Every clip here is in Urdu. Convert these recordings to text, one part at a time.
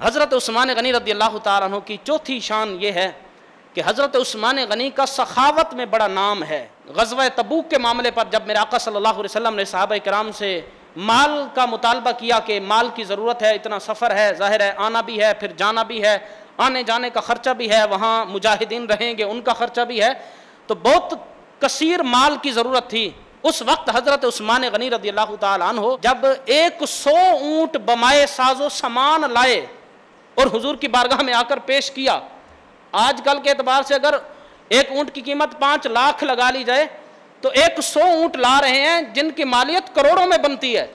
حضرت عثمان غنی رضی اللہ تعالیٰ عنہ کی چوتھی شان یہ ہے کہ حضرت عثمان غنی کا سخاوت میں بڑا نام ہے۔ غزوہ تبوک کے معاملے پر جب میرے آقا صلی اللہ علیہ وسلم نے صحابہ کرام سے مال کا مطالبہ کیا کہ مال کی ضرورت ہے، اتنا سفر ہے، ظاہر ہے آنا بھی ہے، پھر جانا بھی ہے، آنے جانے کا خرچہ بھی ہے، وہاں مجاہدین رہیں گے ان کا خرچہ بھی ہے، تو بہت کثیر مال کی ضرورت تھی۔ اس وقت حضرت عثمان غنی رضی اللہ تعالیٰ عنہ جب 100 اونٹ بمائے ساز و سامان لائے اور حضور کی بارگاہ میں آ کر پیش کیا۔ آج کل کے اعتبار سے اگر ایک اونٹ کی قیمت 5 لاکھ لگا لی جائے تو 100 اونٹ لا رہے ہیں جن کی مالیت کروڑوں میں بنتی ہے۔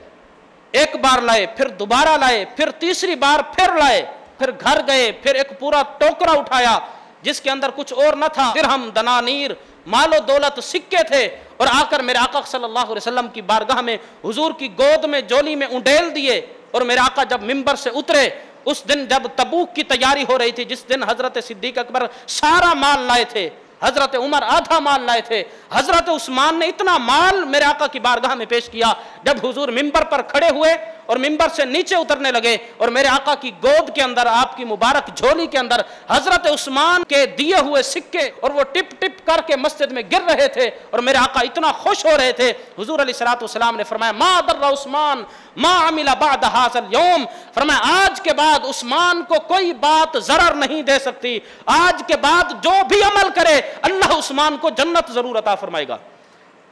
ایک بار لائے، پھر دوبارہ لائے، پھر تیسری بار پھر لائے، پھر گھر گئے، پھر ایک پورا ٹوکرا اٹھایا جس کے اندر کچھ اور نہ تھا، درہم، دنانیر، مال و دولت، سکے تھے، اور آ کر میرے آقا صلی اللہ علیہ وسلم کی بارگاہ میں حضور کی گود میں جولی میں انڈیل دیے۔ اور میرے آقا جب منبر سے اترے، اس دن جب تبوک کی تیاری ہو رہی تھی، جس دن حضرت صدیق اکبر سارا مال لائے تھے، حضرت عمر آدھا مال لائے تھے، حضرت عثمان نے اتنا مال میرے آقا کی بارگاہ میں پیش کیا۔ جب حضور منبر پر کھڑے ہوئے اور منبر سے نیچے اترنے لگے اور میرے آقا کی گود کے اندر، آپ کی مبارک جھولی کے اندر حضرت عثمان کے دیے ہوئے سکے اور وہ ٹپ ٹپ کر کے مسجد میں گر رہے تھے، اور میرے آقا اتنا خوش ہو رہے تھے، حضور علیہ الصلوۃ والسلام نے فرمایا ما ضر عثمان ما عمل بعد هذا اليوم، فرمایا آج کے بعد عثمان کو کوئی بات ضرر نہیں دے سکتی، آج کے بعد جو بھی عمل کرے اللہ عثمان کو جنت ضرور عطا فرمائے گا۔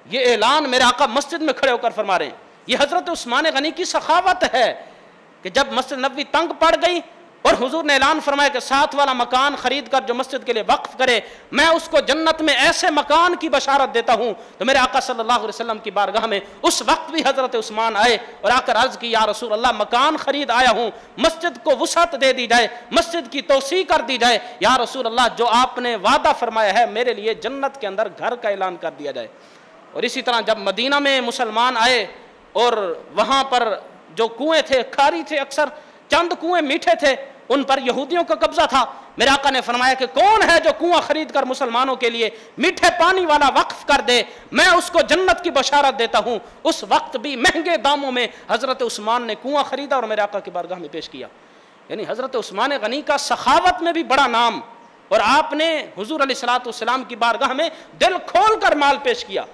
یہ اعلان میرے آقا مسجد میں کھڑے ہو کر فرما رہے ہیں۔ یہ حضرت عثمان غنی کی سخاوت ہے کہ جب مسجد نبوی تنگ پڑ گئی اور حضور نے اعلان فرمایا کہ ساتھ والا مکان خرید کر جو مسجد کے لیے وقف کرے میں اس کو جنت میں ایسے مکان کی بشارت دیتا ہوں، تو میرے آقا صلی اللہ علیہ وسلم کی بارگاہ میں اس وقت بھی حضرت عثمان آئے اور آ کر عرض کی یا رسول اللہ مکان خرید آیا ہوں، مسجد کو وسعت دے دی جائے، مسجد کی توسیع کر دی جائے، یا رسول اللہ جو آپ نے وعدہ فرمایا ہے میرے لیے جنت کے اندر گھر کا اعلان کر دیا جائے۔ اور اسی طرح جب مدینہ میں مسلمان آئے اور وہاں پر جو کنویں تھے کھاری تھے، اکثر چند کنویں میٹھے تھے، ان پر یہودیوں کا قبضہ تھا، میرے آقا نے فرمایا کہ کون ہے جو کنواں خرید کر مسلمانوں کے لیے میٹھے پانی والا وقف کر دے، میں اس کو جنت کی بشارت دیتا ہوں۔ اس وقت بھی مہنگے داموں میں حضرت عثمان نے کنواں خریدا اور میرے آقا کی بارگاہ میں پیش کیا۔ یعنی حضرت عثمان غنی کا سخاوت میں بھی بڑا نام، اور آپ نے حضور علیہ الصلوۃ والسلام کی بارگاہ میں دل کھول کر مال پیش کیا۔